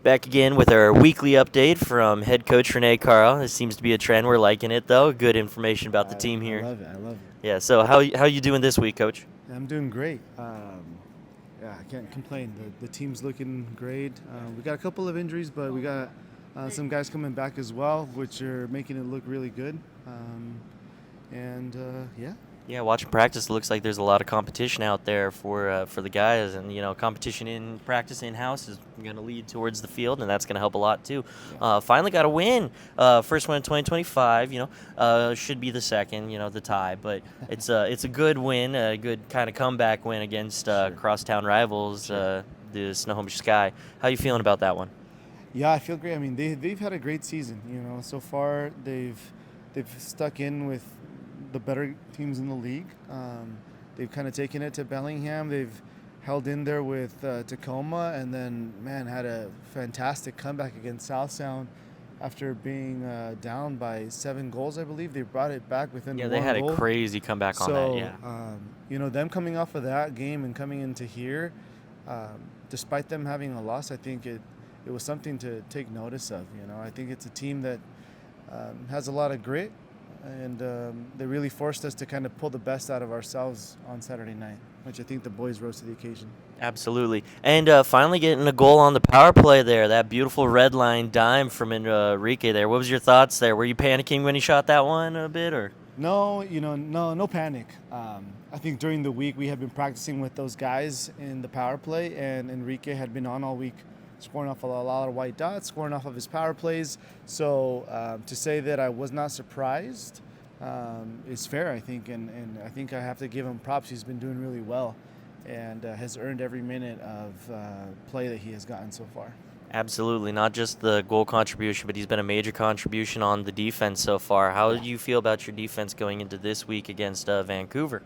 Back again with our weekly update from head coach Rene. This seems to be a trend. We're liking it, though. Good information about the team I here. love it. I love it. Yeah, so how you doing this week, Coach? I'm doing great. Yeah, I can't complain. The team's looking great. We got a couple of injuries, but we got some guys coming back as well, which are making it look really good. Yeah. Yeah, watching practice, it looks like there's a lot of competition out there for the guys, and competition in practice in house is going to lead towards the field, and that's going to help a lot too. Finally got a win, first one in 2025. Should be the second, the tie, but it's a good win, a good kind of comeback win against crosstown rivals, the Snohomish Sky. How you feeling about that one? Yeah, I feel great. I mean, they've had a great season. So far they've stuck in with the better teams in the league. They've kind of taken it to Bellingham. They've held in there with Tacoma, and then had a fantastic comeback against South Sound after being down by 7 goals. I believe they brought it back within. Yeah, they had a crazy comeback on that. Yeah. Them coming off of that game and coming into here, despite them having a loss, I think it was something to take notice of. I think it's a team that has a lot of grit, and they really forced us to kind of pull the best out of ourselves on Saturday night, which I think the boys rose to the occasion. Absolutely. And finally getting a goal on the power play there, that beautiful red line dime from Enrique there. What was your thoughts there? Were you panicking when he shot that one a bit, or? No, no panic. I think during the week we had been practicing with those guys in the power play, and Enrique had been on all week, scoring off a lot of white dots, scoring off of his power plays. So to say that I was not surprised is fair, I think, and I think I have to give him props. He's been doing really well and has earned every minute of play that he has gotten so far. Absolutely, not just the goal contribution, but he's been a major contribution on the defense so far. How do you feel about your defense going into this week against Vancouver?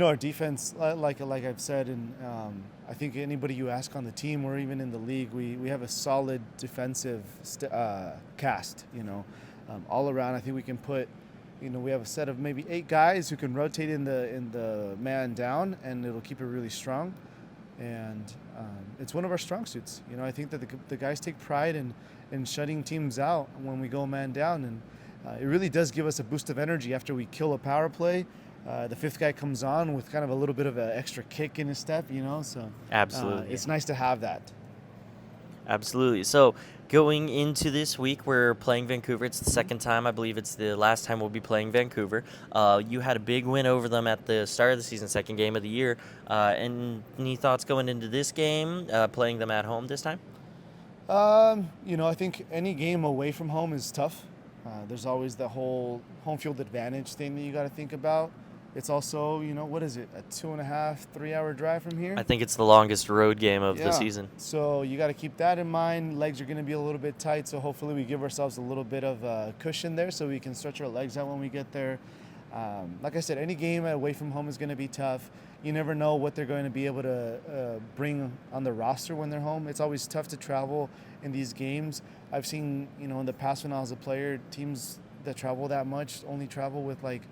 Our defense, like I've said, and I think anybody you ask on the team or even in the league, we have a solid defensive cast. All around, I think we can put. We have a set of maybe 8 guys who can rotate in the man down, and it'll keep it really strong. And it's one of our strong suits. I think that the guys take pride in shutting teams out when we go man down, and it really does give us a boost of energy after we kill a power play. The 5th guy comes on with kind of a little bit of an extra kick in his step, so Absolutely. it's nice to have that. Absolutely. So going into this week, we're playing Vancouver. It's the second time. I believe it's the last time we'll be playing Vancouver. You had a big win over them at the start of the season, second game of the year. And any thoughts going into this game, playing them at home this time? I think any game away from home is tough. There's always the whole home field advantage thing that you got to think about. It's also, what is it, a 2.5, 3-hour drive from here? I think it's the longest road game of the season. So you got to keep that in mind. Legs are going to be a little bit tight, so hopefully we give ourselves a little bit of a cushion there so we can stretch our legs out when we get there. Like I said, any game away from home is going to be tough. You never know what they're going to be able to bring on the roster when they're home. It's always tough to travel in these games. I've seen, in the past when I was a player, teams that travel that much only travel with like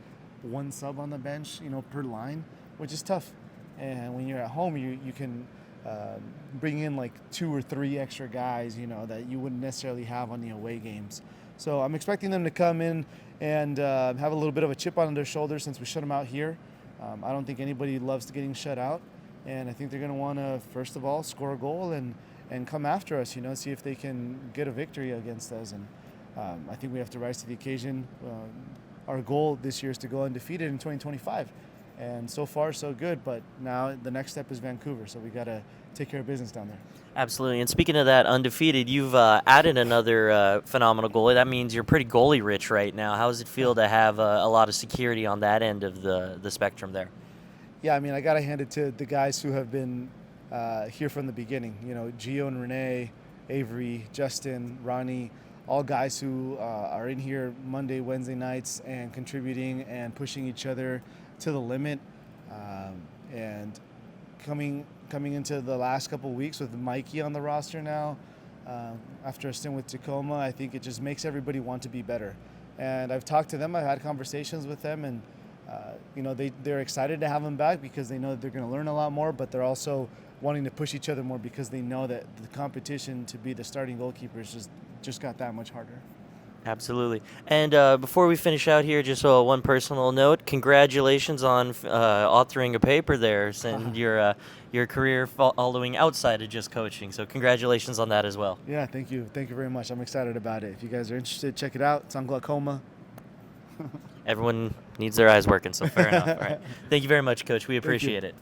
1 sub on the bench, per line, which is tough. And when you're at home, you can bring in like 2 or 3 extra guys, that you wouldn't necessarily have on the away games. So I'm expecting them to come in and have a little bit of a chip on their shoulder since we shut them out here. I don't think anybody loves getting shut out, and I think they're going to want to, first of all, score a goal and come after us, see if they can get a victory against us. And I think we have to rise to the occasion. Our goal this year is to go undefeated in 2025. And so far, so good. But now the next step is Vancouver, so we got to take care of business down there. Absolutely. And speaking of that, undefeated, you've added another phenomenal goalie. That means you're pretty goalie rich right now. How does it feel to have a lot of security on that end of the spectrum there? Yeah, I got to hand it to the guys who have been here from the beginning. Gio and Rene, Avery, Justin, Ronnie, all guys who are in here Monday, Wednesday nights and contributing and pushing each other to the limit. And coming into the last couple of weeks with Mikey on the roster now, after a stint with Tacoma, I think it just makes everybody want to be better. And I've talked to them, I've had conversations with them, and they're excited to have him back because they know that they're going to learn a lot more, but they're also wanting to push each other more because they know that the competition to be the starting goalkeeper is just got that much harder. Absolutely. And before we finish out here, just one personal note: congratulations on authoring a paper there, and your career following outside of just coaching. So congratulations on that as well. Yeah, thank you very much. I'm excited about it. If you guys are interested, check it out. It's on glaucoma. Everyone needs their eyes working, so fair enough. All right. Thank you very much, Coach. We appreciate it.